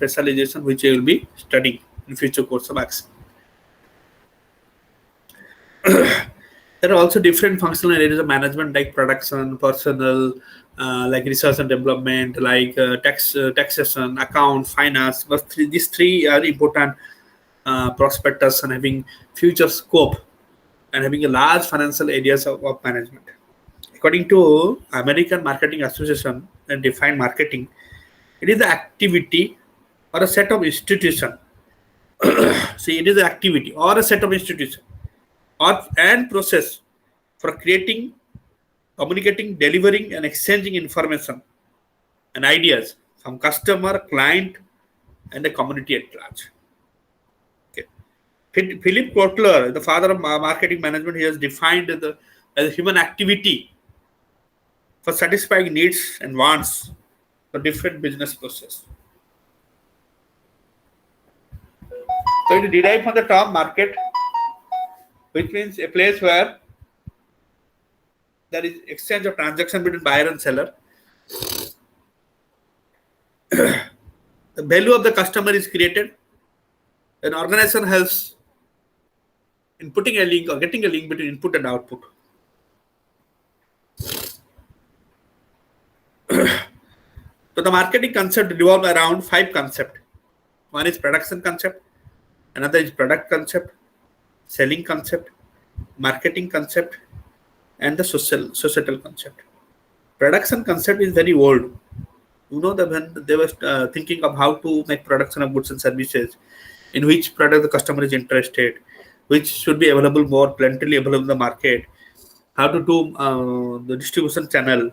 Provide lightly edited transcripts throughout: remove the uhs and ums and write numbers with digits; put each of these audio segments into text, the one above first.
specialization which you will be studying in future course of action. There are also different functional areas of management like production, personnel, like research and development, like taxation, account, finance. But these three are important prospectors and having future scope and having a large financial areas of management. According to American Marketing Association and defined marketing, it is the activity or a set of institution. See, it is an activity or a set of institution and process for creating, communicating, delivering, and exchanging information and ideas from customer, client, and the community at large. Okay. Philip Kotler, the father of marketing management, he has defined as a human activity for satisfying needs and wants for different business process. So it is derived from the term market, which means a place where there is exchange of transaction between buyer and seller. The value of the customer is created. An organization helps in putting a link or getting a link between input and output. So the marketing concept revolves around 5 concepts. One is production concept, another is product concept, selling concept, marketing concept, and the societal concept. Production concept is very old. You know, when they were thinking of how to make production of goods and services, in which product the customer is interested, which should be available more plentifully available in the market, how to do the distribution channel.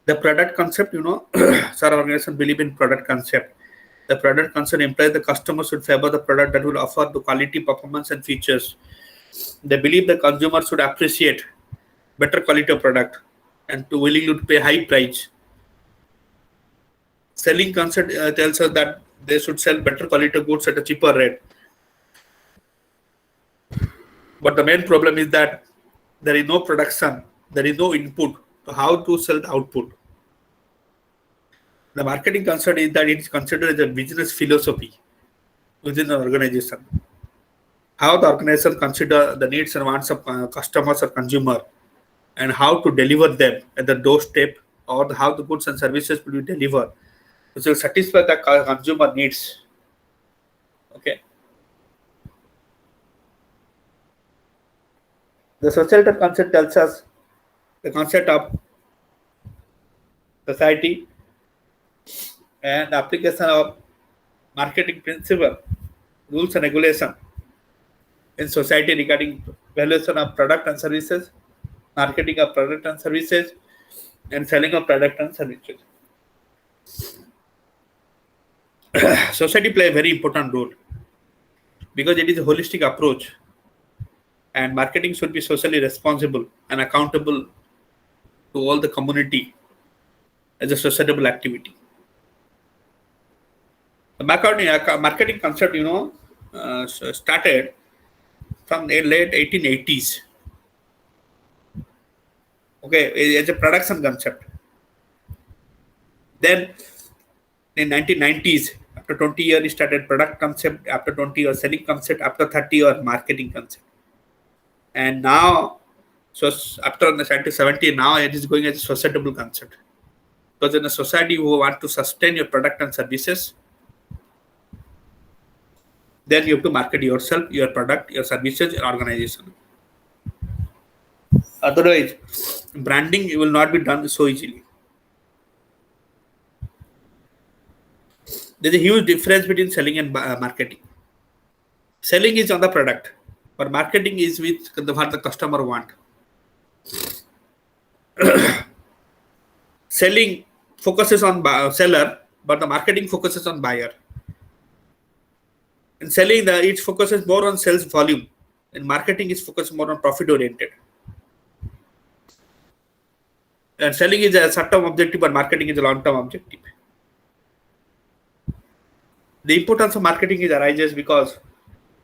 The product concept, some organizations believe in product concept. The product concept implies the customer should favor the product that will offer the quality, performance, and features. They believe the consumer should appreciate better quality of product and to willing to pay high price. Selling concept tells us that they should sell better quality goods at a cheaper rate. But the main problem is that there is no production, there is no input to how to sell the output. The marketing concept is that it is considered as a business philosophy within an organization. How the organization consider the needs and wants of customers or consumer, and how to deliver them at the doorstep, or how the goods and services will be delivered, which will satisfy the consumer needs. Okay. The societal concept tells us the concept of society and the application of marketing principle, rules and regulation in society regarding valuation of product and services, marketing of product and services, and selling of product and services. Society play a very important role because it is a holistic approach, and marketing should be socially responsible and accountable to all the community as a societal activity. The marketing concept, started from the late 1880s. Okay, as a production concept. Then in 1990s, after 20 years, it started product concept. After 20 years, selling concept. After 30 years, marketing concept. And now, so after 1970, now it is going as a societal concept. Because in a society, you want to sustain your product and services, then you have to market yourself, your product, your services, your organization. Otherwise, branding will not be done so easily. There is a huge difference between selling and marketing. Selling is on the product, but marketing is with what the customer want. Selling focuses on seller, but the marketing focuses on buyer. In selling, it focuses more on sales volume, and marketing is focused more on profit oriented. And selling is a short-term objective, but marketing is a long-term objective. The importance of marketing arises because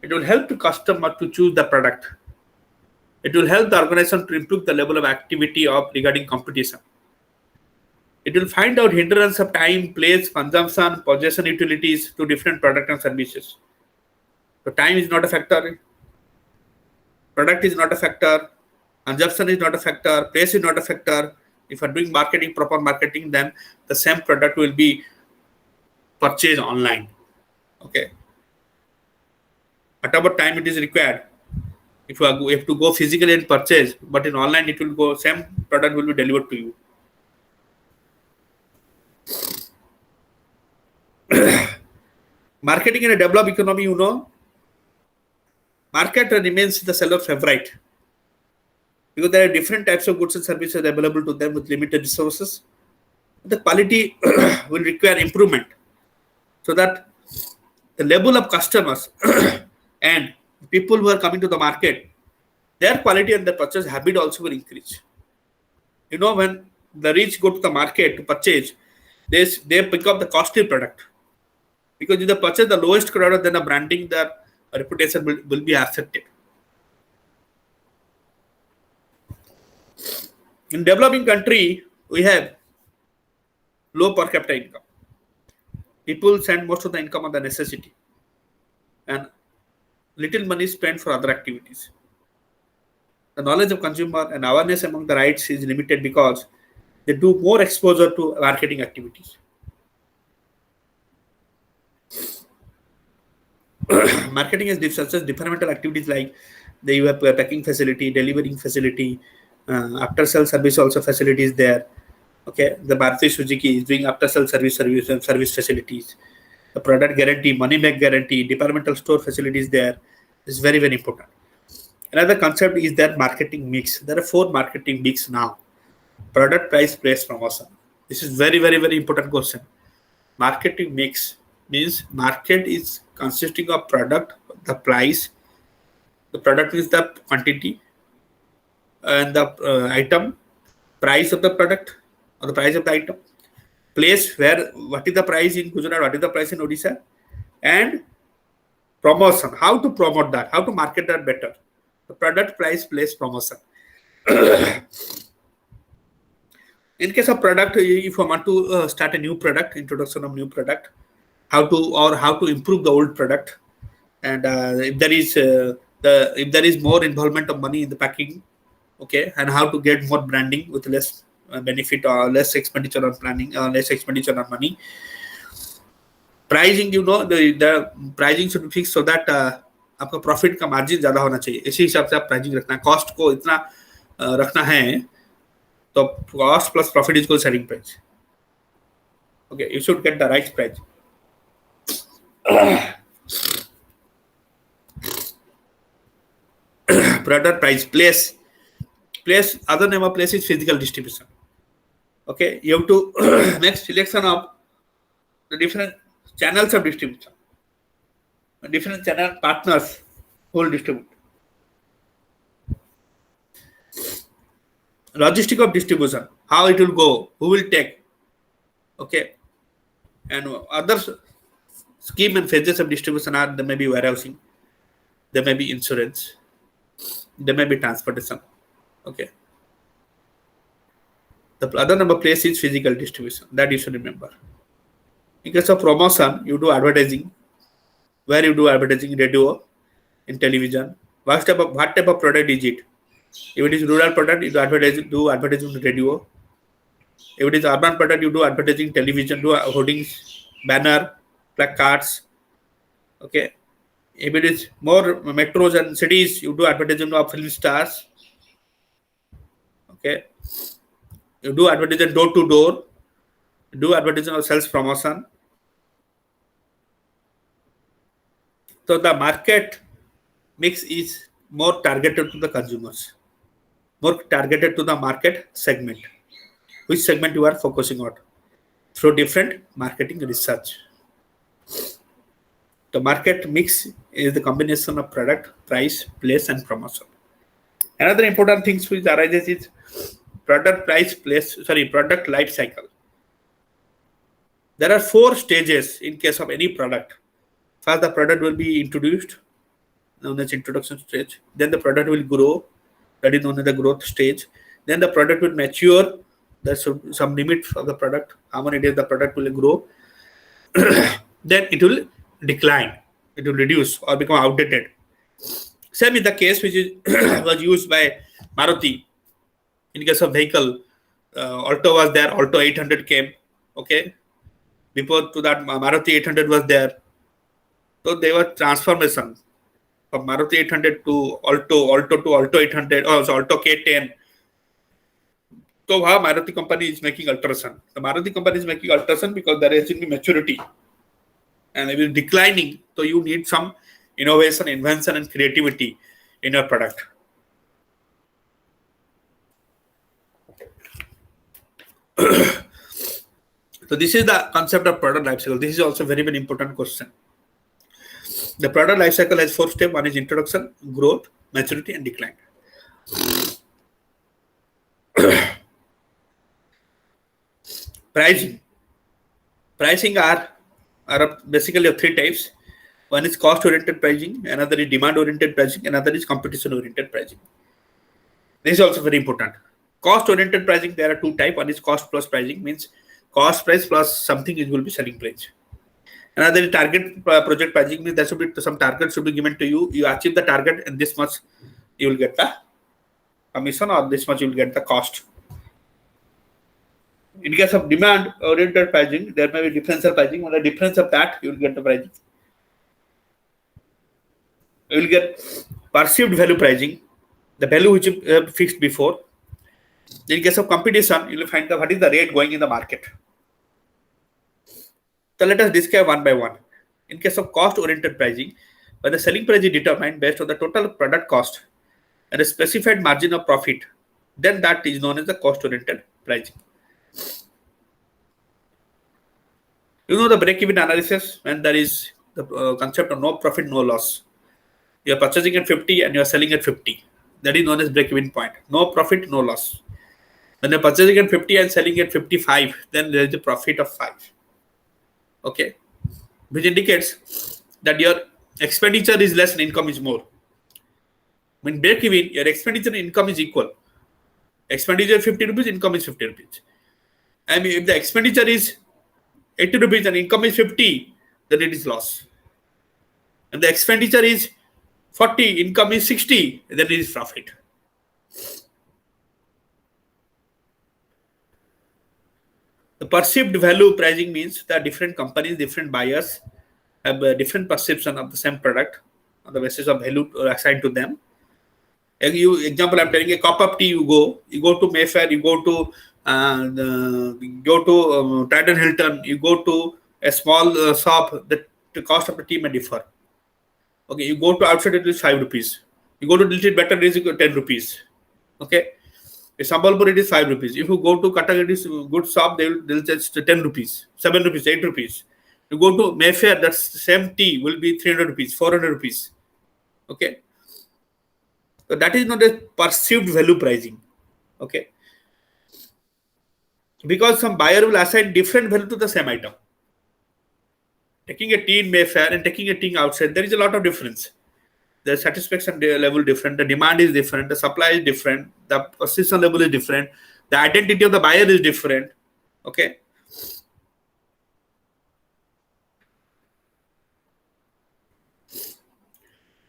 it will help the customer to choose the product. It will help the organization to improve the level of activity of regarding competition. It It will find out hindrance of time, place, consumption, possession, utilities to different product and services. So time is not a factor, product is not a factor, consumption is not a factor, place is not a factor. If you are doing marketing, proper marketing, then the same product will be purchased online. Okay. Whatever time it is required, if you have to go physically and purchase, but in online it will go, same product will be delivered to you. Marketing in a developed economy, market remains the seller's favorite because there are different types of goods and services available to them with limited resources. The quality will require improvement so that the level of customers and people who are coming to the market, their quality and their purchase habit also will increase. When the rich go to the market to purchase, they pick up the costly product. Because if they purchase the lowest product, then the branding, their reputation will be affected. In developing country, we have low per capita income. People spend most of the income on the necessity, and little money spent for other activities. The knowledge of consumer and awareness among the rights is limited because they do more exposure to marketing activities. Marketing has such as departmental activities like they have a packing facility, delivering facility, after sale service also facilities there. Okay, the Maruti Suzuki is doing after sale service facilities. The product guarantee, money back guarantee, departmental store facilities there is very, very important. Another concept is that marketing mix. There are 4 marketing mix now: product, price, place, promotion. This is very, very, very important question. Marketing mix means market is consisting of product, the price. The product is the quantity, and the item, price of the product or the price of the item, place where what is the price in Gujarat, what is the price in Odisha, and promotion, how to promote that, how to market that better. The product, price, place, promotion. In case of product, if you want to start a new product, introduction of new product, how to improve the old product, and if there is more involvement of money in the packing, okay, and how to get more branding with less benefit or less expenditure on planning, less expenditure on money. Pricing, the pricing should be fixed so that आपका profit का margin ज्यादा होना चाहिए. इसी हिसाब से आप pricing रखना है. कॉस्ट को इतना रखना है तो cost plus profit is equal selling price. Okay, you should get the right price. Product, price, place. Other name of place is physical distribution. Okay, you have to make selection of the different channels of distribution, different channel partners who will distribute. Logistic of distribution, how it will go, who will take. Okay, and other scheme and phases of distribution are, there may be warehousing, there may be insurance, there may be transportation. Okay. The other number place is physical distribution. That you should remember. In case of promotion, you do advertising. Where you do advertising? Radio, in television. What type of product is it? If it is rural product, you do advertising in radio. If it is urban product, you do advertising television, do hoardings, banner, placards. Okay. If it is more metros and cities, you do advertising of film stars. Okay. You do advertising door to door. Do advertising of sales promotion. So the market mix is more targeted to the consumers, more targeted to the market segment. Which segment you are focusing on through different marketing research. The market mix is the combination of product, price, place, and promotion. Another important thing which arises is product life cycle. There are 4 stages in case of any product. First, the product will be introduced, known as introduction stage. Then the product will grow, that is known as the growth stage. Then the product will mature, There should be some limit of the product, how many days the product will grow. Then it will decline, it will reduce or become outdated. Same is the case which is was used by Maruti in case of vehicle. Alto was there, Alto 800 came. Okay, before to that Maruti 800 was there. So they were transformation from Maruti 800 to Alto, Alto to Alto 800, or so Alto K10. So how Maruti company is making alteration? The Maruti company is making alteration because there is maturity and it is declining. So you need some innovation, invention, and creativity in your product. So this is the concept of product life cycle. This is also very, very important question. The product life cycle has 4 steps. One is introduction, growth, maturity, and decline. Pricing are basically of 3 types. One is cost-oriented pricing, another is demand-oriented pricing, another is competition-oriented pricing. This is also very important. Cost-oriented pricing, there are 2 types. One is cost plus pricing, means cost price plus something it will be selling price. Another is target project pricing, means there should be some target should be given to you. You achieve the target and this much you will get the commission, or this much you will get the cost. In case of demand-oriented pricing, there may be differential pricing. On the difference of that, you will get the pricing. You will get perceived value pricing, the value which you have fixed before. In case of competition, you will find what is the rate going in the market. So let us describe one by one. In case of cost-oriented pricing, when the selling price is determined based on the total product cost and a specified margin of profit, then that is known as the cost-oriented pricing. You know the break-even analysis, when there is the concept of no profit, no loss. You are purchasing at 50 and you are selling at 50. That is known as break-even point. No profit, no loss. When you are purchasing at 50 and selling at 55, then there is a profit of 5. Okay, which indicates that your expenditure is less and income is more. When break-even, your expenditure and income is equal. Expenditure 50 rupees, income is 50 rupees. I mean, if the expenditure is 80 rupees and income is 50, then it is loss. And the expenditure is 40, income is 60, then it is profit. The perceived value pricing means that different companies, different buyers have a different perception of the same product on the basis of value assigned to them. Example, I'm telling a cup of tea. You go to Mayfair, you go to Titan Hilton, you go to a small shop. The cost of the tea may differ. Okay, you go to outside, it is 5 rupees. You go to little better, it is 10 rupees. Okay, in Sambalpur it is 5 rupees. If you go to Cuttack, it is good shop, they'll just 10 rupees, 7 rupees, 8 rupees. You go to Mayfair, that same tea will be 300 rupees, 400 rupees. Okay, so that is not a perceived value pricing. Okay, because some buyer will assign different value to the same item. Taking a tea in Mayfair and taking a tea outside, there is a lot of difference. The satisfaction level different, the demand is different, the supply is different, the persistence level is different, the identity of the buyer is different. Okay.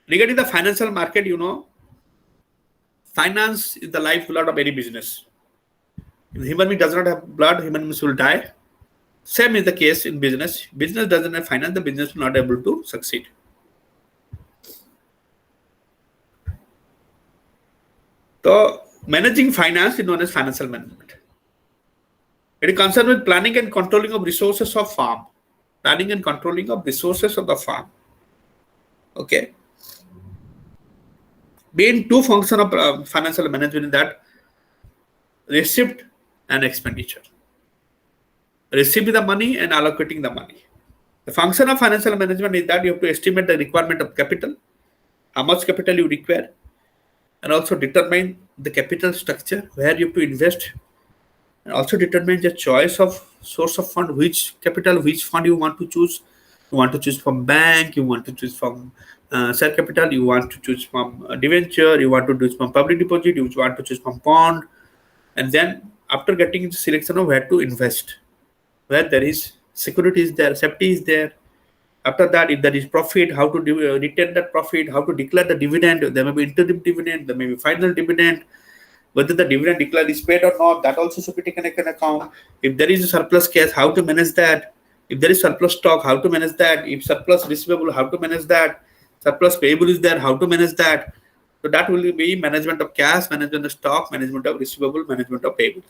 Regarding the financial market, finance is the lifeblood of any business. If the human being does not have blood, human beings will die. Same is the case in business. Business doesn't have finance, the business will not be able to succeed. So, managing finance is known as financial management. It is concerned with planning and controlling of resources of farm. Planning and controlling of resources of the farm. Okay. Main 2 functions of financial management is that receipt and expenditure. Receiving the money and allocating the money. The function of financial management is that you have to estimate the requirement of capital, how much capital you require, and also determine the capital structure where you have to invest, and also determine the choice of source of fund, which fund you want to choose. You want to choose from bank, you want to choose from share capital, you want to choose from debenture, you want to choose from public deposit, you want to choose from bond, and then After getting into selection of where to invest, where there is security is there, safety is there. After that, if there is profit, how to retain that profit, how to declare the dividend. There may be interim dividend, there may be final dividend. Whether the dividend declared is paid or not, that also should be taken into account. If there is a surplus cash, how to manage that? If there is surplus stock, how to manage that? If surplus receivable, how to manage that? Surplus payable is there, how to manage that? So that will be management of cash, management of stock, management of receivable, management of payable.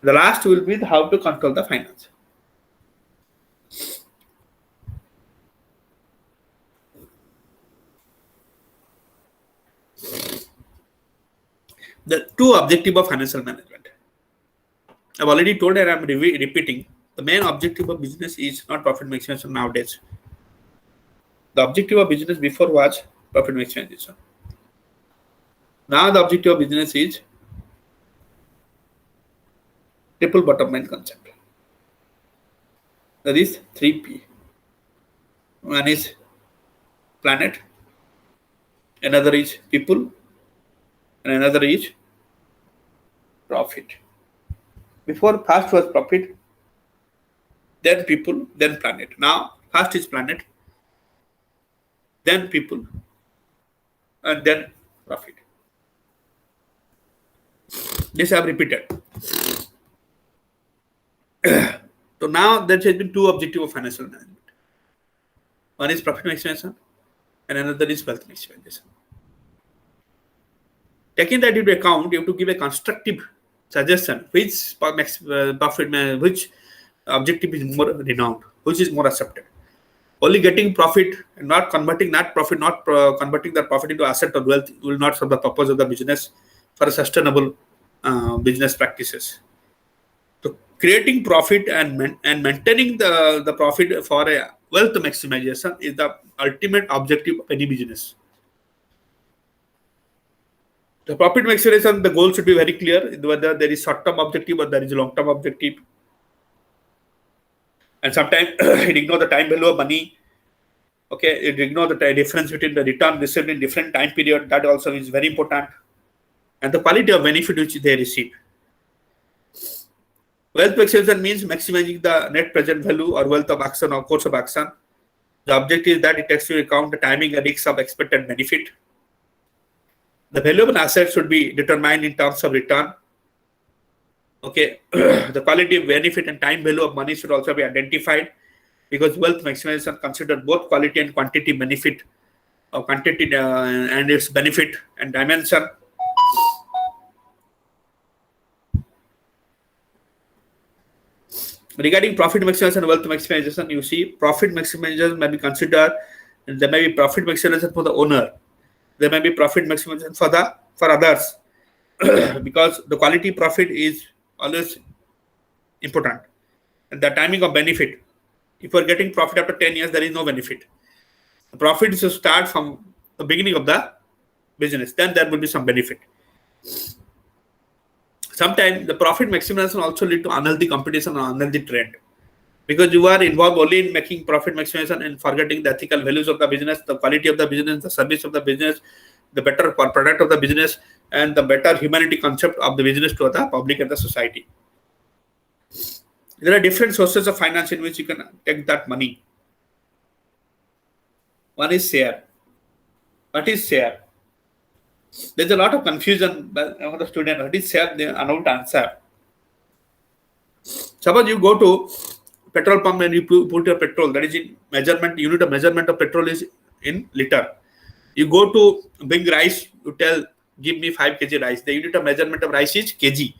The last will be how to control the finance. The two objectives of financial management. I've already told and I'm repeating. The main objective of business is not profit maximization nowadays. The objective of business before was profit maximization. Now the objective of business is triple bottom line concept. That is 3P. One is planet, another is people, and another is profit. Before, first was profit, then people, then planet. Now first is planet, then people, and then profit. This I have repeated. So now there has been two objectives of financial management. One is profit maximization, and another is wealth maximization. Taking that into account, you have to give a constructive suggestion which profit, which objective is more renowned, which is more accepted. Only getting profit and not converting that profit, not converting that profit into asset or wealth will not serve the purpose of the business for sustainable business practices. So creating profit and maintaining the profit for a wealth maximization is the ultimate objective of any business. The profit maximization, the goal should be very clear, whether there is short-term objective or there is a long-term objective. And sometimes it ignore the time value of money. Okay, it ignore the difference between the return received in different time period. That also is very important. And the quality of benefit which they receive. Wealth maximization means maximizing the net present value or wealth of action or course of action. The objective is that it takes into account the timing and risks of expected benefit. The value of an asset should be determined in terms of return. Okay, the quality of benefit and time value of money should also be identified, because wealth maximization considers both quality and quantity benefit, or quantity and its benefit and dimension. Regarding profit maximization and wealth maximization, you see profit maximization may be considered, and there may be profit maximization for the owner. There may be profit maximization for others, because the quality profit is always important, and the timing of benefit. If you are getting profit after 10 years, there is no benefit. The profit should start from the beginning of the business, then there will be some benefit. Sometimes the profit maximization also lead to unhealthy competition or unhealthy trend, because you are involved only in making profit maximization and forgetting the ethical values of the business, the quality of the business, the service of the business, the better product of the business, and the better humanity concept of the business to the public and the society. There are different sources of finance in which you can take that money. One is share. What is share? There's a lot of confusion among the student. What is share? They are unable to answer. Suppose you go to petrol pump and you put your petrol, that is in measurement, unit of measurement of petrol is in liter. You go to bring rice, you tell, give me 5 kg rice. The unit of measurement of rice is kg.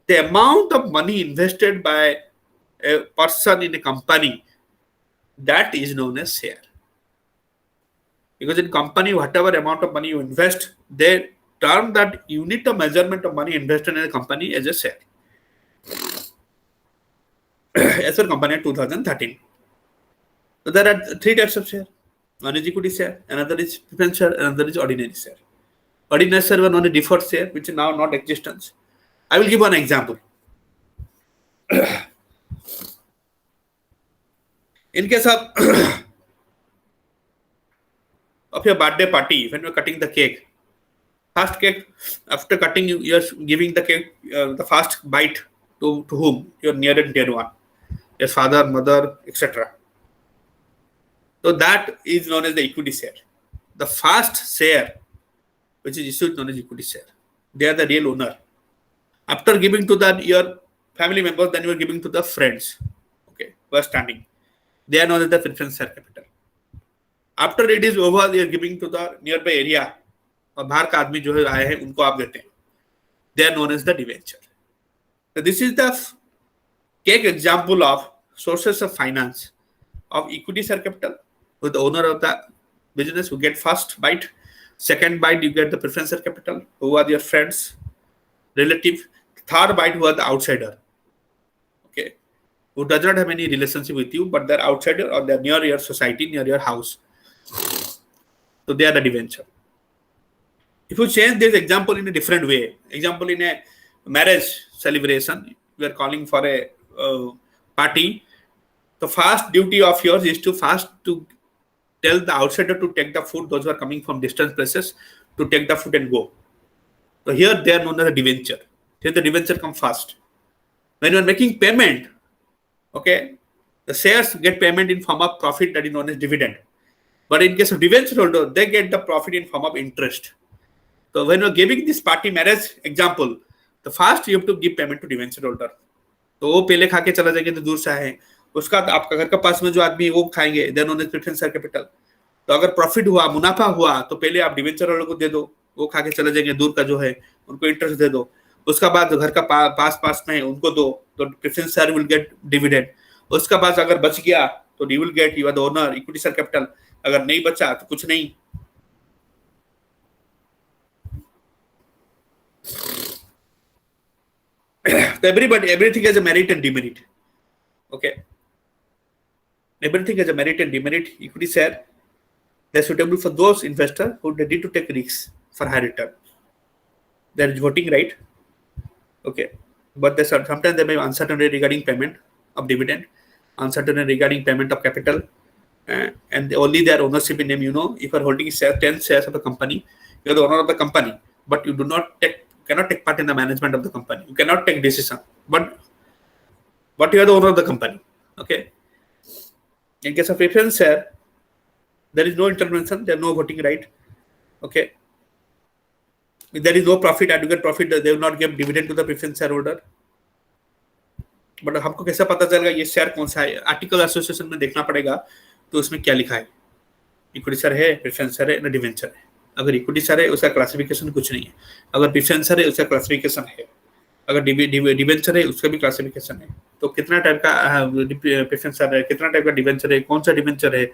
The amount of money invested by a person in a company, that is known as share. Because in company, whatever amount of money you invest, they term that unit of measurement of money invested in a company as a share. As per company in 2013. So there are 3 types of share. One is equity share, another is preference share, another is ordinary share. Ordinary share was only deferred share, which is now not existence. I will give one example. In case of your birthday party, when you are cutting the cake, Fast cake, after cutting, you're giving the cake, the fast bite to whom? Your near and dear one, your father, mother, etc. So that is known as the equity share. The fast share, which is issued, known as equity share. They are the real owner. After giving to your family members, then you are giving to the friends, okay, who are standing. They are known as the preference share capital. After it is over, they are giving to the nearby area. और बाहर का आदमी जो है आए हैं उनको आप देते हैं. They are known as the debenture. So this is the cake example of sources of finance of equity share capital, with the owner of the business who get first bite. Second bite, you get the preference share capital, who are your friends, relative. Third bite, who are the outsider, okay, who does not have any relationship with you, but they're outsider or they're near your society, near your house. So they are the debenture. If you change this example in a different way, example in a marriage celebration, we are calling for a party. The first duty of yours is to tell the outsider to take the food, those who are coming from distant places, to take the food and go. So here they are known as a debenture. Here the debenture comes first. When you are making payment, okay, the shares get payment in form of profit, that is known as dividend. But in case of debenture holder, they get the profit in form of interest. So when you are giving this party marriage example, the first you have to give payment to debenture holder. तो वो पहले खा के चला जाएगा तो दूर से आए, उसका आपका घर का पास में जो आदमी है वो खाएंगे, then on preference share capital. तो अगर प्रॉफिट हुआ, मुनाफा हुआ, तो पहले आप डिवेंचर वालों को दे दो, वो खा के चले जाएंगे, दूर का जो है उनको इंटरेस्ट दे दो. उसका बाद घर का पास में है उनको दो, तो preference share will get dividend. उसका बाद अगर बच गया तो you will get, you are the owner, equity share capital. अगर नहीं बचा तो कुछ नहीं. So everything has a merit and demerit. Okay. Everything has a merit and demerit. Equity share, they're suitable for those investors who are ready to take risks for high return. There is voting right. Okay. But sometimes there may be uncertainty regarding payment of dividend, uncertainty regarding payment of capital, and only their ownership in name. If you are holding 10 shares of a company, you are the owner of the company, but you cannot take part in the management of the company. You cannot take decision, but you are the owner of the company. Okay. In case of preference share, there is no intervention, there is no voting right. Okay. If there is no profit, adequate profit, they will not give dividend to the preference shareholder. But हमको कैसे पता चलेगा ये share कौन सा है? Article association में देखना पड़ेगा, तो उसमें क्या लिखा है. इक्विटी शेयर है, प्रेफरेंस शेयर है, ना डिवेंचर है. अगर इक्विटी शेयर है उसका क्लासिफिकेशन कुछ नहीं है. अगर प्रेफरेंस शेयर है उसका क्लासिफिकेशन है. अगर डिवेंचर है उसका भी क्लासिफिकेशन है. तो कितना टाइप का प्रेफरेंस शेयर है, कितना टाइप का डिवेंचर है, कौन सा डिवेंचर है,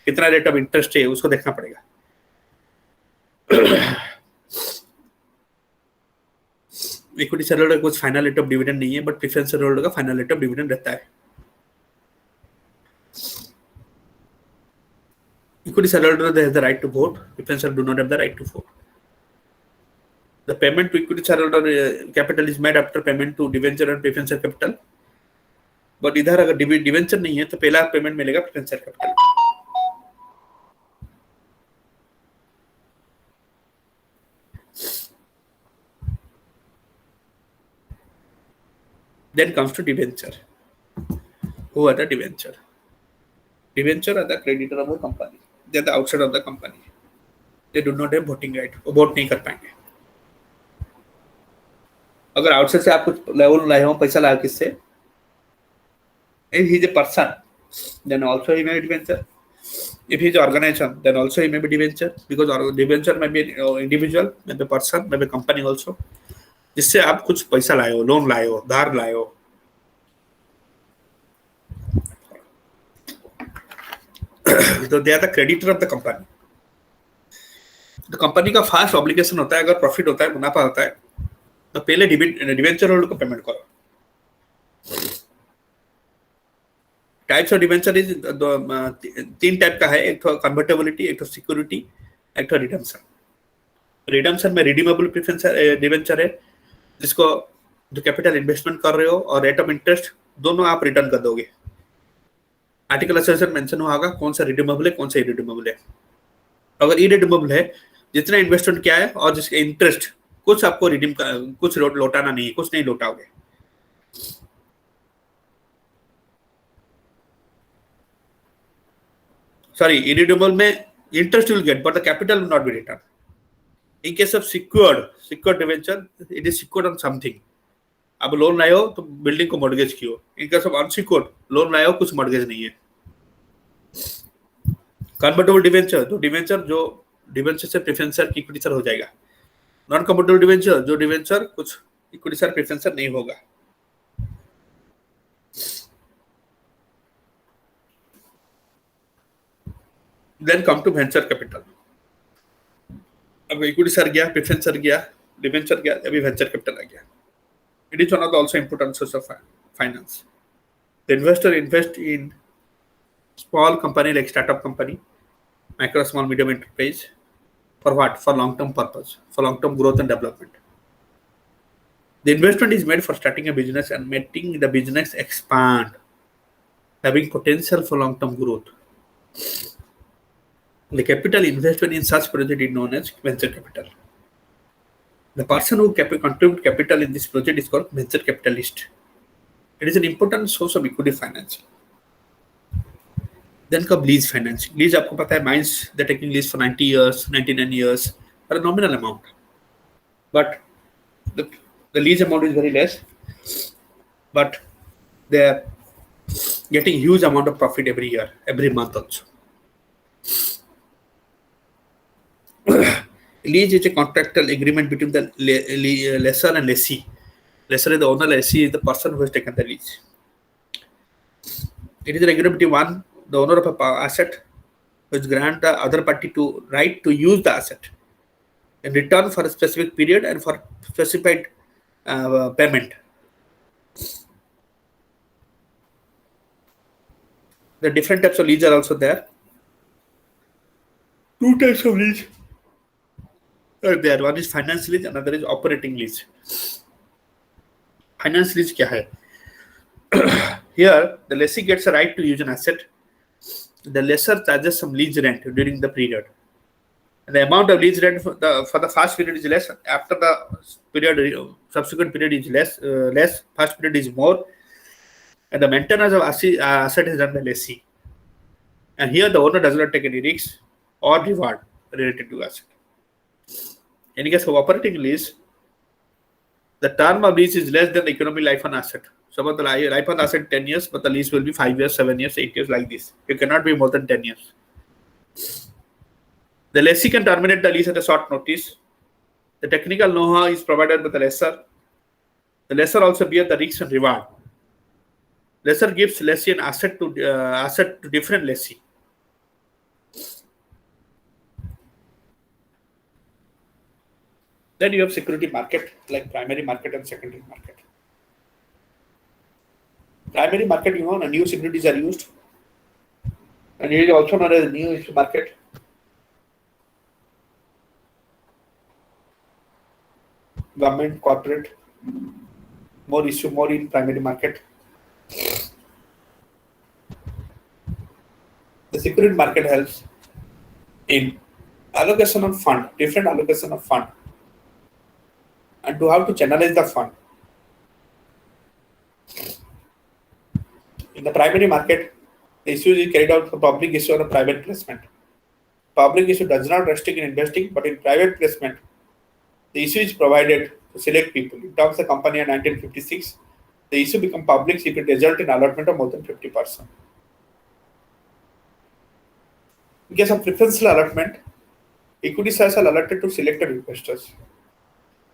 कितना रेट ऑफ इंटरेस्ट है, उसको देखना पड़ेगा. इक्विटी शेयर होल्डर कुछ फाइनल रेट ऑफ डिविडेंड नहीं है, बट प्रेफरेंस शेयर होल्डर का फाइनल रेट ऑफ डिविडेंड रहता है. Equity shareholder has the right to vote. Preference shareholder do not have the right to vote. The payment to equity shareholder capital is made after payment to debenture and preference share capital. But इधर अगर debenture नहीं है तो पहला payment मिलेगा preference share capital. Then comes to debenture. Who are the debenture? Debenture are the creditor of the company. They are the outside of the company. They do not have voting right. वो vote नहीं कर पाएंगे. अगर outside से आप कुछ level लाए हो, पैसा लाए किससे? If he is a person, then also he may be debenture. If he is an organization, then also he may be debenture, because debenture may be individual, may be person, may be company also. जिससे आप कुछ पैसा लाए हो, loan लाए हो, धार लाए हो. तो they are the creditor of the company. तो कंपनी का फर्स्ट ऑब्लिगेशन होता है, अगर प्रॉफिट होता है, मुनाफा होता है, तो पहले डिवेंचर होल्डर को पेमेंट करो. Types of debenture is 3 type का है. एक तो कन्वर्टेबिलिटी, एक तो सिक्योरिटी, एक तो रिडम्पशन. रिडम्पशन में रिडीमेबल प्रेफरेंस डिवेंचर है, जिसको जो कैपिटल इन्वेस्टमेंट कर रहे हो और रेट ऑफ इंटरेस्ट दोनों आप रिटर्न कर दोगे. आर्टिकल एसोसिएशन मेंशन होगा कौन सा रिडीमेबल है, कौन सा इरिडीमेबल है. अगर इरिडीमेबल है जितना इन्वेस्टमेंट क्या है और जिसका इंटरेस्ट, कुछ आपको रिडीम कुछ लौटाना नहीं है, कुछ नहीं लौटाओगे। Sorry, irredeemable में interest you will get, but the capital will not be returned. In case of secured debenture, it is secured on something. अब लोन लाए हो तो बिल्डिंग को मॉर्गेज कियो। In case of unsecured loan लाए हो, कुछ मॉर्गेज नहीं है। कन्वर्टेबल डिवेंचर, जो डिवेंचर जो डिवेंचर से प्रेफरेंसर की इक्विटी सर हो जाएगा। नॉन कन्वर्टेबल डिवेंचर, जो डिवेंचर कुछ इक्विटी सर प्रेफरेंसर नहीं होगा। Then come to venture capital. अब इक्विटी सर गया, प्रेफरेंसर गया, डिवेंचर गया, अभी वेंचर कैपिटल आ गया। It is one of the also important source of finance. The investor invest in small company like startup company, micro, small, medium enterprise. For what? For long-term purpose, for long-term growth and development. The investment is made for starting a business and making the business expand, having potential for long-term growth. The capital investment in such project is known as venture capital. The person who contribute capital in this project is called venture capitalist. It is an important source of equity finance. Then come lease finance. Lease, आपको पता है, mines they're taking lease for 90 years, 99 years for a nominal amount, but the lease amount is very less, but they're getting huge amount of profit every year, every month also. Lease is a contractual agreement between the lessor and lessee. Lessor is the owner, lessee is the person who has taken the lease. It is an agreement between one, the owner of an asset, which grant the other party to right to use the asset in return for a specific period and for specified payment. The different types of lease are also there. Two types of lease are there. One is finance lease, another is operating lease. Finance lease क्या है? Here, the lessee gets a right to use an asset. The lessor charges some lease rent during the period. And the amount of lease rent for the first period is less. After the period, subsequent period is less. First period is more. And the maintenance of asset is done by lessee. And here the owner does not take any risks or reward related to asset. In case of operating lease, the term of lease is less than the economic life on asset. So about the life on asset 10 years, but the lease will be 5 years, 7 years, 8 years like this. It cannot be more than 10 years. The lessee can terminate the lease at a short notice. The technical know-how is provided by the lessor. The lessor also bears the risk and reward. Lessor gives lessee an asset to different lessee. Then you have security market, like primary market and secondary market. Primary market, the new securities are used, and it is also known as new issue market. Government, corporate, more in primary market. The security market helps in allocation of fund, different allocation of fund, and to how to channelize the fund. In the primary market, the issue is carried out for public issue or a private placement. Public issue does not restrict in investing, but in private placement, the issue is provided to select people. In terms of the company in 1956, the issue become public if it result in allotment of more than 50%. In case of preferential allotment, equity shares are allotted to selected investors.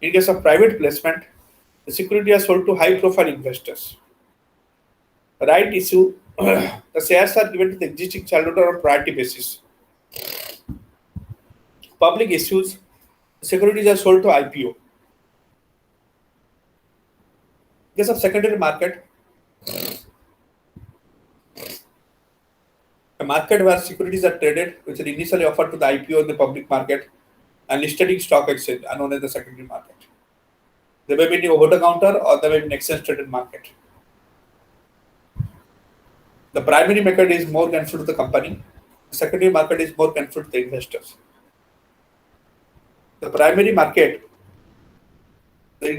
In case of private placement, the security are sold to high-profile investors. Right issue, the shares are given to the existing shareholder on priority basis. Public issues, securities are sold to IPO. In case of secondary market, a market where securities are traded, which are initially offered to the IPO in the public market and listed in stock exchange, are known as the secondary market. They may be in the over-the-counter or they may be in exchange-traded market. The primary market is more confined to the company. The secondary market is more confined to the investors. The primary market, the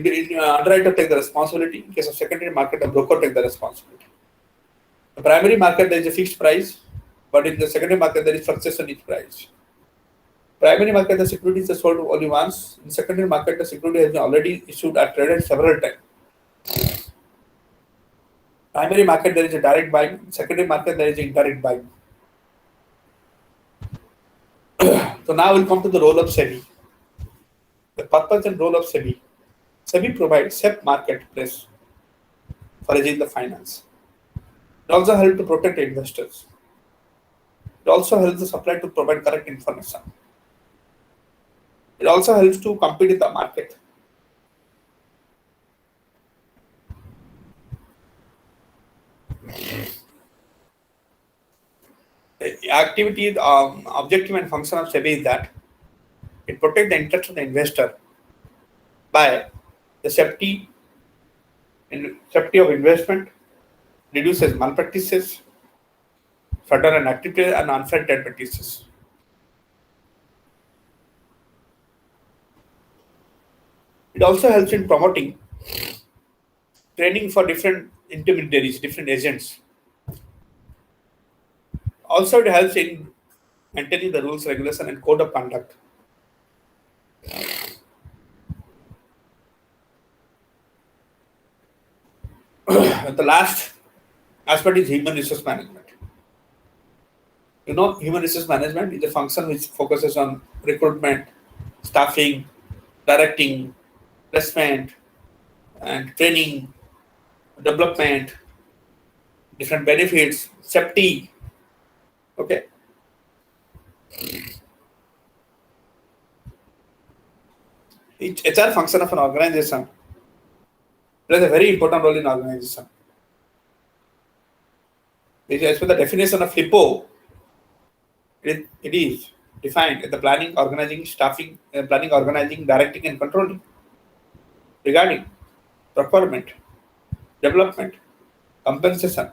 underwriter take the responsibility. In case of secondary market, the broker take the responsibility. The primary market, there is a fixed price, but in the secondary market, there is fluctuation in each price. Primary market, the securities are sold only once. In secondary market, the security has been already issued or traded several times. Primary market, there is a direct buying. Secondary market, there is indirect buying. So now we'll come to the role of SEBI. The purpose and role of SEBI. SEBI provides safe marketplace for hedging the finance. It also helps to protect investors. It also helps the supply to provide correct information. It also helps to compete in the market. The activity, objective and function of SEBI is that it protects the interest of the investor by the safety of investment, reduces malpractices, fraudulent activities, and unfair trade practices. It also helps in promoting training for different intermediaries, different agents. Also, it helps in maintaining the rules, regulation, and code of conduct. The last aspect is human resource management. Human resource management is a function which focuses on recruitment, staffing, directing, placement, and training, development, different benefits, safety. Okay. Each HR function of an organization plays a very important role in organization. As per the definition of FIPO, it is defined as the planning, organizing, staffing, directing, and controlling regarding procurement, development, compensation,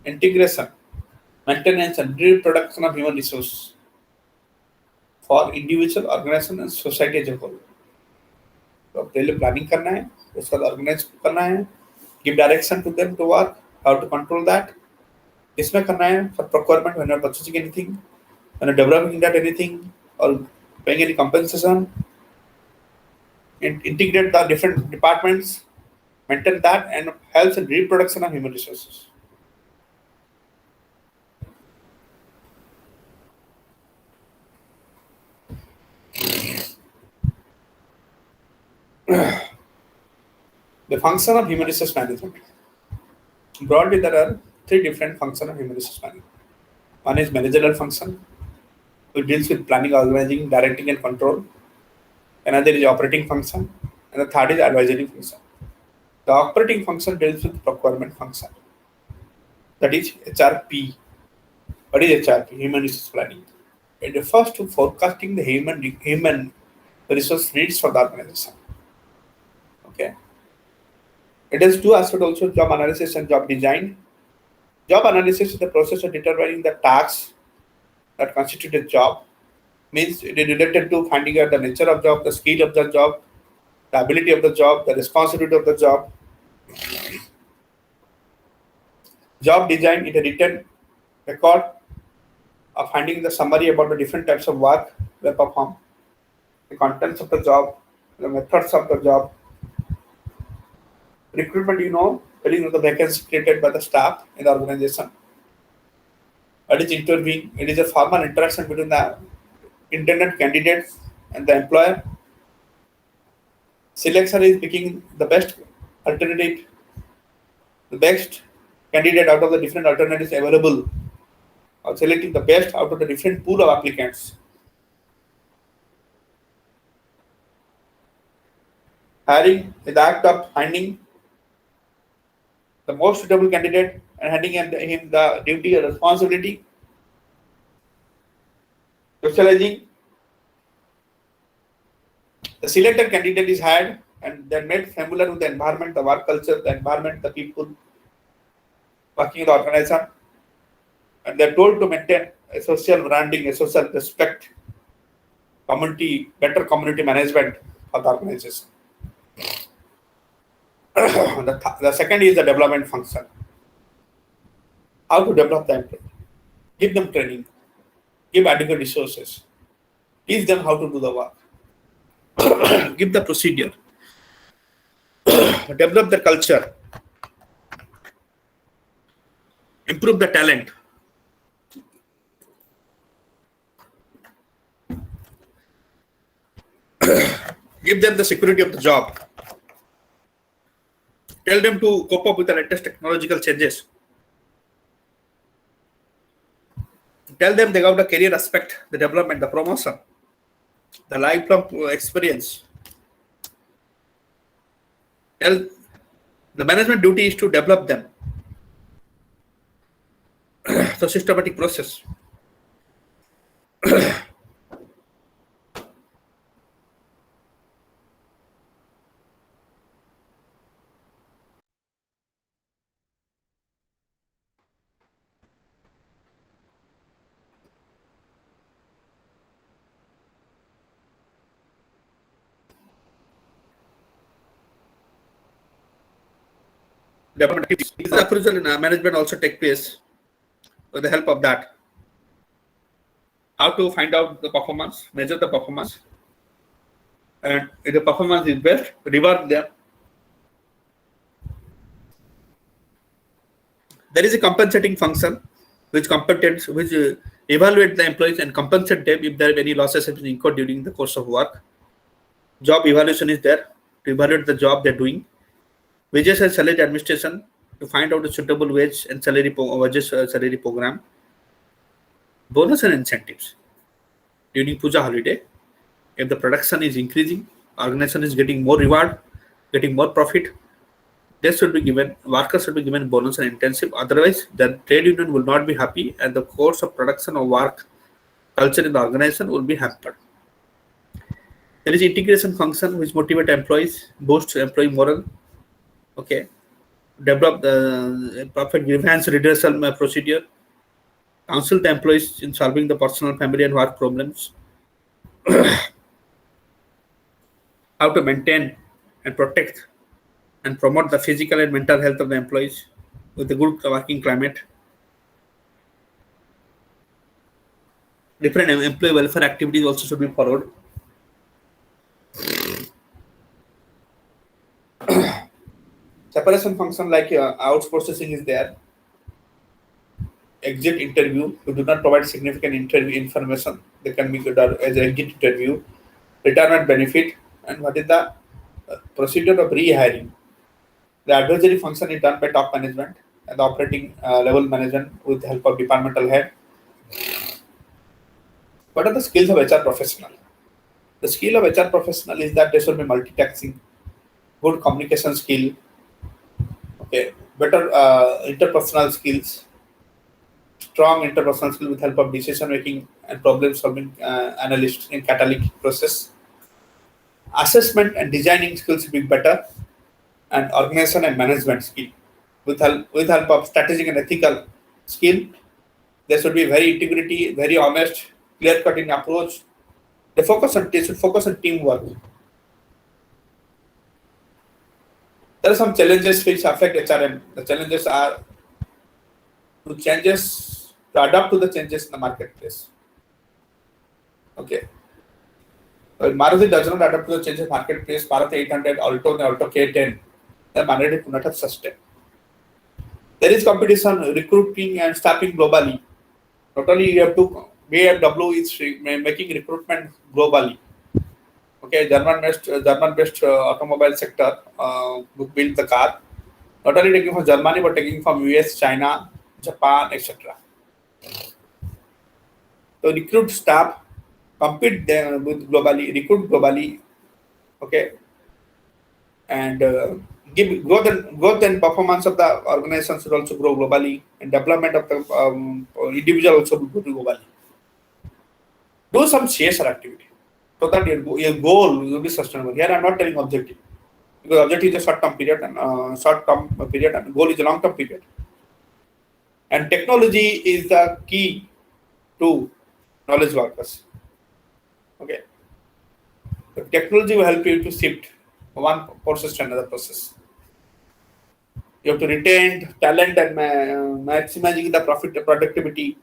integration, maintenance, and reproduction of human resource for individual, organization, and society as a whole. तो पहले planning करना है, उसके बाद organise करना है, give direction to them to work, how to control that, इसमें करना है for procurement when you're purchasing anything, when you're developing that anything, or paying any compensation, and integrate the different departments, maintain that, and helps in reproduction of human resources. The function of human resource management. Broadly, there are three different functions of human resource management. One is managerial function, which deals with planning, organizing, directing, and control. Another is operating function, and the third is advisory function. The operating function deals with procurement function. That is HRP. What is HRP? Human resource planning. It refers to forecasting the human resource needs for the organization. Okay. It has two aspects also: job analysis and job design. Job analysis is the process of determining the tasks that constitute a job. Means it is related to finding out the nature of job, the skill of the job, the ability of the job, the responsibility of the job. Job design is a written record of finding the summary about the different types of work they perform, the contents of the job, the methods of the job. Recruitment, filling of the vacancies created by the staff in the organization. What is interviewing? It is a formal interaction between the intended candidates and the employer. Selection is picking the best alternative, the best candidate out of the different alternatives available, or selecting the best out of the different pool of applicants. Hiring is the act of finding the most suitable candidate and handing him the duty or responsibility. Socializing, the selected candidate is hired and then made familiar with the environment, the work culture, the environment, the people working in the organization, and they're told to maintain a social branding, a social respect, better community management for the organization. The second is the development function. How to develop the employee? Give them training, give adequate resources, teach them how to do the work, give the procedure, develop the culture, improve the talent, give them the security of the job, tell them to cope up with the latest technological changes, tell them they got the career aspect, the development, the promotion, the lifelong experience. Tell the management duty is to develop them. So systematic process. Development activities. These appraisal in management also take place with the help of that. How to find out the performance, measure the performance, and if the performance is best, reward them. There is a compensating function which evaluate the employees and compensate them if there are any losses have been incurred during the course of work. Job evaluation is there to evaluate the job they're doing. Wages and salary administration to find out a suitable wage and salary program. Bonus and incentives during puja holiday. If the production is increasing, organization is getting more reward, getting more profit, this should be given, workers should be given bonus and incentive. Otherwise, the trade union will not be happy and the course of production of work culture in the organization will be hampered. There is integration function which motivate employees, boost employee morale, okay, develop the perfect grievance redressal procedure, counsel the employees in solving the personal, family, and work problems, how to maintain and protect and promote the physical and mental health of the employees with a good working climate. Different employee welfare activities also should be followed. Separation function like outs processing is there. Exit interview, who do not provide significant interview information, they can be good as an exit interview. Retirement benefit, and what is the procedure of rehiring. The advisory function is done by top management and the operating level management with the help of departmental head. What are the skills of HR professional? The skill of HR professional is that they should be multitasking, good communication skill, okay, better interpersonal skills, strong interpersonal skill with help of decision making and problem solving analyst in catalytic process. Assessment and designing skills will be better, and organization and management skill with help of strategic and ethical skill. There should be very integrity, very honest, clear cut in approach. They should focus on teamwork. There are some challenges which affect HRM. The challenges are to adapt to the changes in the marketplace. Okay. Well, Maruti does not adapt to the changes in the marketplace. Maruti 800, Alto, and Alto K10, the mandate could not have sustained. There is competition, recruiting and staffing globally. Not only you have to, BMW is making recruitment globally. Okay, German-based automobile sector build the car. Not only taking from Germany but taking from US, China, Japan, etc. So recruit staff, compete them with globally, recruit globally. Okay, and give growth and performance of the organization should also grow globally, and development of the individual also will grow globally. Do some CSR activity so that your goal will be sustainable. Here I am not telling objective, because objective is a short-term period and goal is a long-term period. And technology is the key to knowledge workers. Okay, The technology will help you to shift one process to another process. You have to retain talent and maximizing the profit productivity,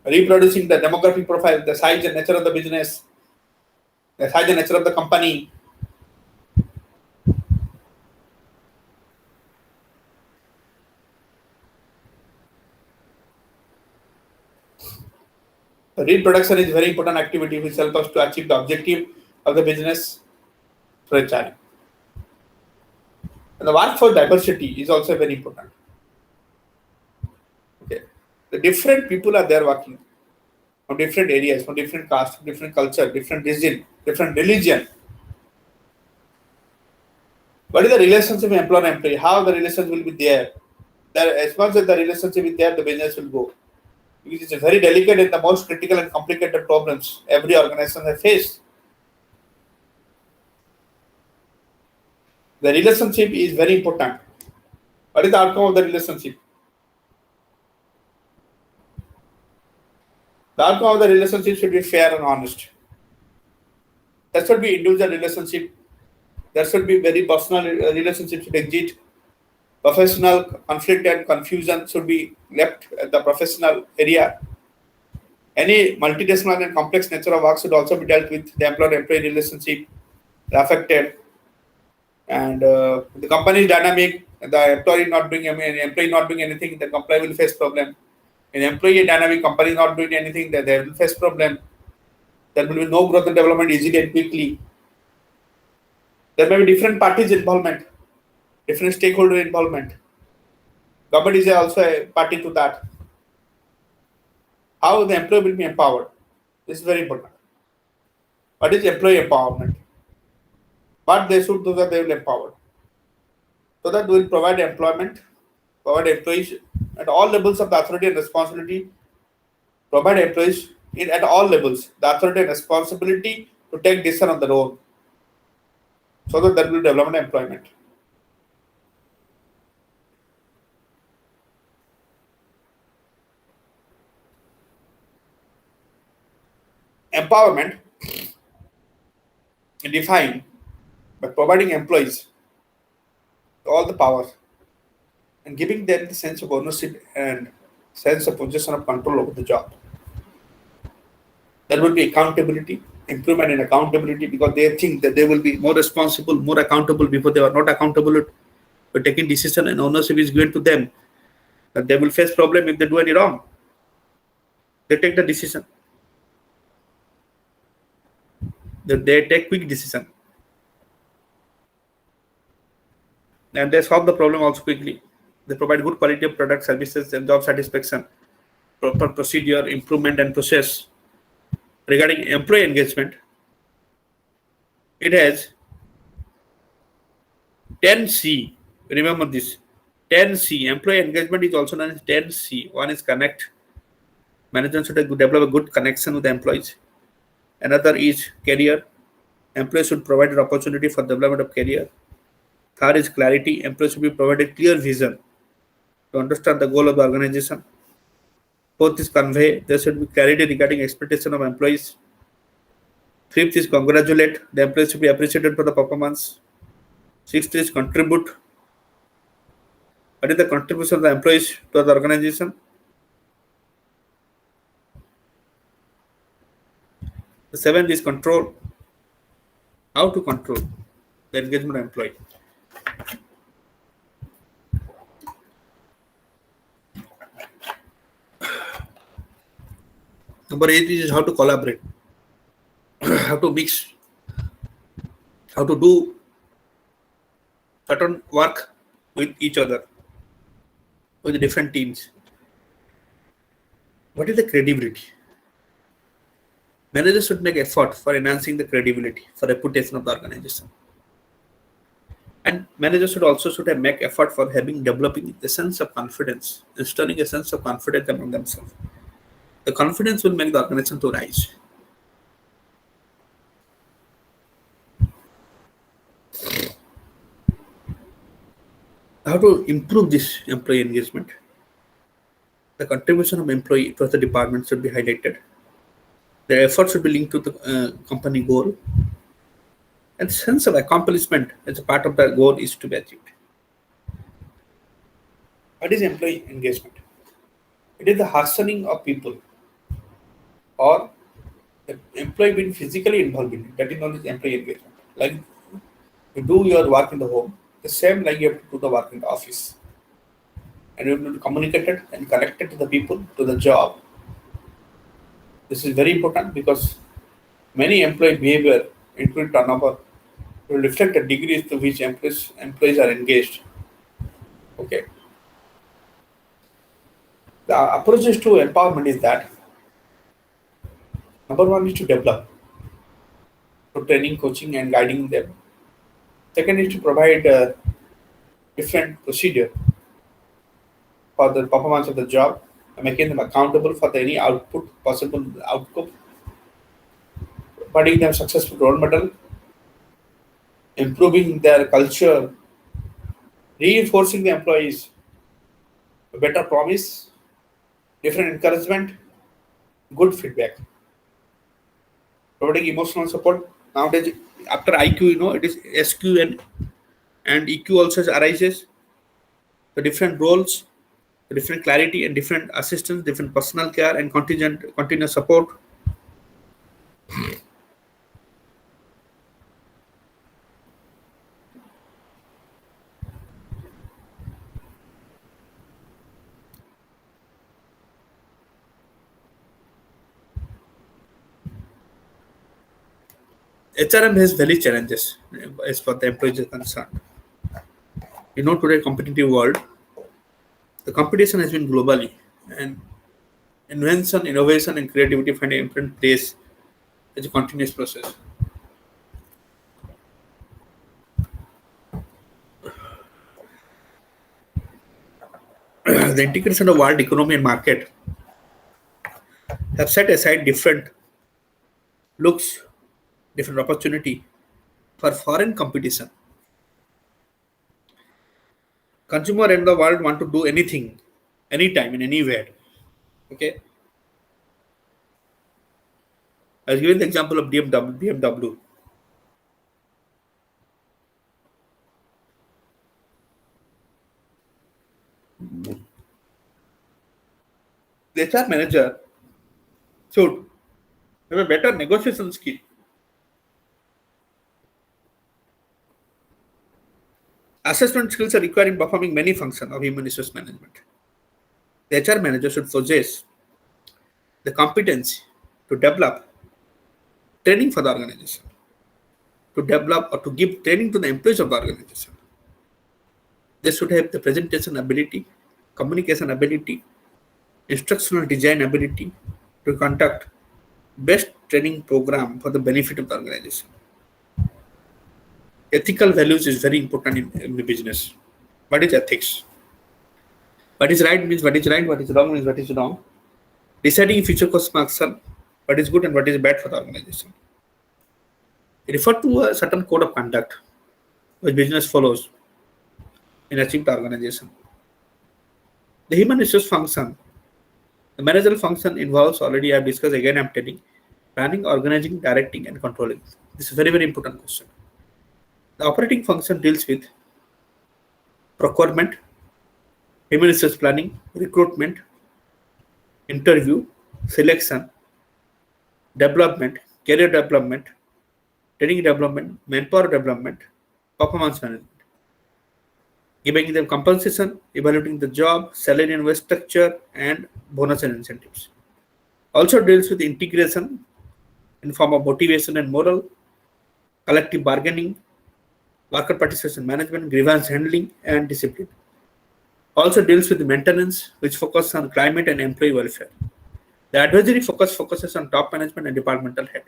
reproducing the demographic profile, the size and nature of the business, the size and nature of the company. The reproduction is very important activity which helps us to achieve the objective of the business for a child. And the workforce diversity is also very important. Okay. The different people are there working from different areas, from different caste, different culture, different region, different religion. What is the relationship of employer and employee? How the relationship will be there? As much as the relationship is there, the business will go. Because it's very delicate and the most critical and complicated problems every organization has faced. The relationship is very important. What is the outcome of the relationship? The outcome of the relationship should be fair and honest. That should be individual relationship. There should be very personal relationship should exist. Professional conflict and confusion should be left at the professional area. Any multidisciplinary and complex nature of work should also be dealt with. The employer-employee relationship affected, and the company is dynamic. The employee not doing, employee not doing anything, the company will face problem. An employee dynamic, company not doing anything, that they will face problem. There will be no growth and development easily and quickly. There may be different parties involvement, different stakeholder involvement. Government is also a party to that. How the employee will be empowered? This is very important. What is employee empowerment? What they should do that they will empower. So that we will provide employment, provide employees at all levels of the authority and responsibility, provide employees at all levels the authority and responsibility to take decision on their own. So that there will be development employment. Empowerment is defined by providing employees all the power and giving them the sense of ownership and sense of possession of control over the job. There will be accountability, improvement in accountability, because they think that they will be more responsible, more accountable. Before they are not accountable for taking decision, and ownership is given to them. That they will face problem if they do any wrong. They take the decision. They take quick decision. And they solve the problem also quickly. They provide good quality of product, services, and job satisfaction, proper procedure, improvement, and process. Regarding employee engagement, it has 10C. Remember this 10C. Employee engagement is also known as 10C. One is connect. Management should develop a good connection with the employees. Another is career. Employees should provide an opportunity for development of career. Third is clarity. Employees should be provided clear vision to understand the goal of the organization. Fourth is convey. There should be clarity regarding expectation of employees. Fifth is congratulate. The employees should be appreciated for the performance. Sixth is contribute. What is the contribution of the employees to the organization? The seventh is control. How to control the engagement of employee. Number 8 is how to collaborate, how to mix, how to do certain work with each other, with the different teams. What is the credibility? Managers should make effort for enhancing the credibility for reputation of the organization. And managers should make effort for developing the sense of confidence, instilling a sense of confidence among themselves. The confidence will make the organization to rise. How to improve this employee engagement? The contribution of employee to the department should be highlighted. The effort should be linked to the company goal, and sense of accomplishment as a part of the goal is to be achieved. What is employee engagement? It is the harshening of people or the employee being physically involved in it. That is known as employee engagement. Like you do your work in the home, the same like you have to do the work in the office. And you have to communicate it and connect it to the people, to the job. This is very important because many employee behavior, including turnover, will reflect the degrees to which employees are engaged. Okay. The approaches to empowerment is that number one is to develop, to training, coaching, and guiding them. Second is to provide different procedure for the performance of the job, making them accountable for any output, possible outcome, providing them successful role model, improving their culture, reinforcing the employees, a better promise, different encouragement, good feedback, providing emotional support. Nowadays, after IQ, it is SQ and EQ also arises. The different roles, the different clarity and different assistance, different personal care and continuous support. HRM has very challenges as far the employees are concerned. Today competitive world, the competition has been globally, and invention, innovation, and creativity find an important place as a continuous process. The integration of world economy and market have set aside different looks, different opportunity for foreign competition. Consumer in the world want to do anything, anytime, in anywhere. Okay, I was giving the example of BMW. The HR manager should have a better negotiation skill. Assessment skills are required in performing many functions of human resource management. The HR manager should possess the competence to develop training for the organization, to develop or to give training to the employees of the organization. They should have the presentation ability, communication ability, instructional design ability to conduct best training program for the benefit of the organization. Ethical values is very important in the business. What is ethics? What is right means what is right, what is wrong means what is wrong. Deciding future course of action, what is good and what is bad for the organization. Refer to a certain code of conduct which business follows in achieving the organization. The human resource function, the managerial function involves already I have discussed again I'm telling planning, organizing, directing, and controlling. This is a very, very important question. The operating function deals with procurement, human resource planning, recruitment, interview, selection, development, career development, training development, manpower development, performance management. Giving them compensation, evaluating the job, salary and wage structure, and bonus and incentives. Also deals with integration in form of motivation and moral, collective bargaining, worker participation management, grievance handling, and discipline. Also deals with maintenance, which focuses on climate and employee welfare. The advisory focuses on top management and departmental head.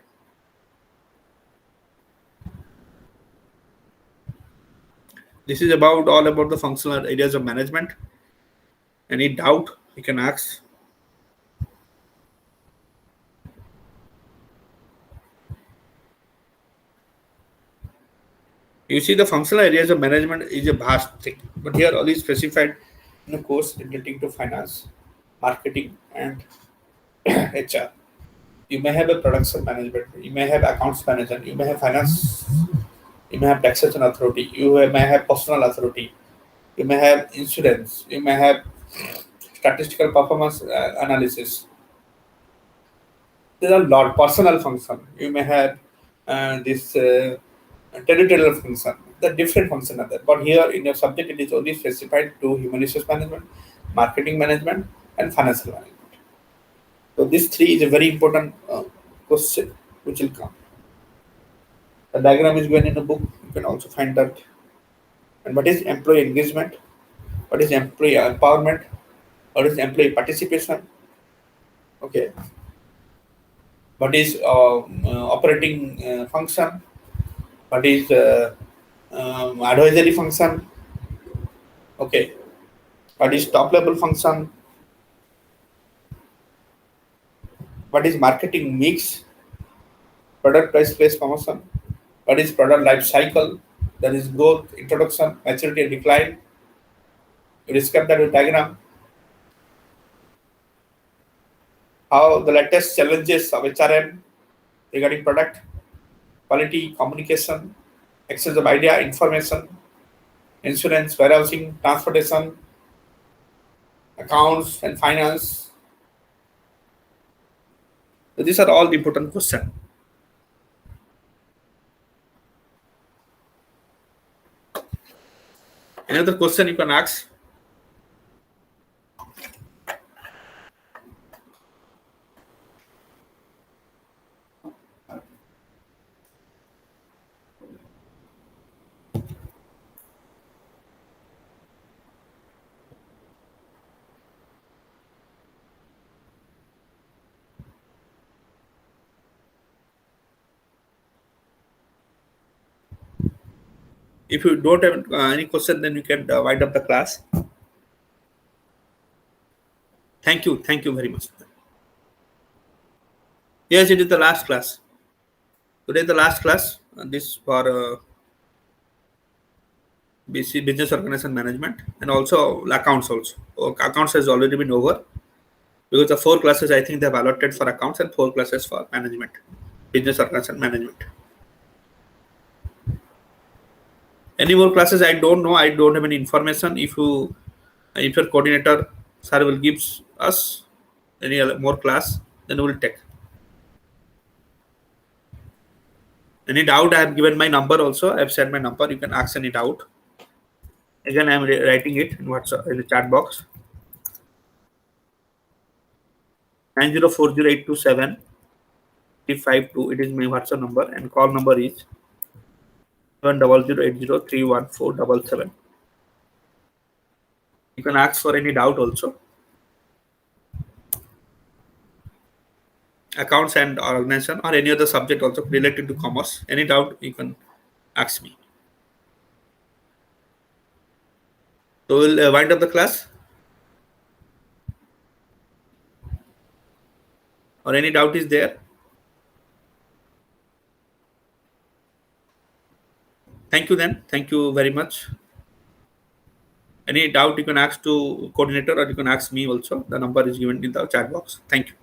This is all about the functional areas of management. Any doubt you can ask. You see, the functional areas of management is a vast thing, but here all is specified in the course relating to finance, marketing, and HR. You may have a production management, you may have accounts management, you may have finance, you may have taxation authority, you may have personal authority, you may have insurance, you may have statistical performance analysis. There are a lot personal function. You may have this territorial function. The different function are there. But here in your subject, it is only specified to human resource management, marketing management, and financial management. So this three is a very important question which will come. The diagram is given in the book. You can also find that. And what is employee engagement? What is employee empowerment? What is employee participation? Okay. What is operating function? What is advisory function? Okay. What is top level function? What is marketing mix? Product price place promotion? What is product life cycle? That is growth, introduction, maturity, and decline. You describe that with diagram. How the latest challenges of HRM regarding product, quality, communication, exchange of idea, information, insurance, warehousing, transportation, accounts, and finance. So these are all the important questions. Another question you can ask. If you don't have any question, then you can wind up the class. Thank you. Thank you very much. Yes, it is the last class. Today, the last class. This for BC business organization management and also accounts. Also, accounts has already been over because the 4 classes I think they have allotted for accounts and 4 classes for management, business organization management. Any more classes? I don't know. I don't have any information. If your coordinator sir will give us any more class, then we will take. Any doubt? I have given my number also. I have said my number. You can ask any doubt. Again, I am writing it in WhatsApp in the chat box. 9040827352. It is my WhatsApp number and call number is 700803147. You can ask for any doubt also. Accounts and organization or any other subject also related to commerce. Any doubt you can ask me. So we'll wind up the class. Or any doubt is there? Thank you then. Thank you very much. Any doubt you can ask to coordinator or you can ask me also. The number is given in the chat box. Thank you.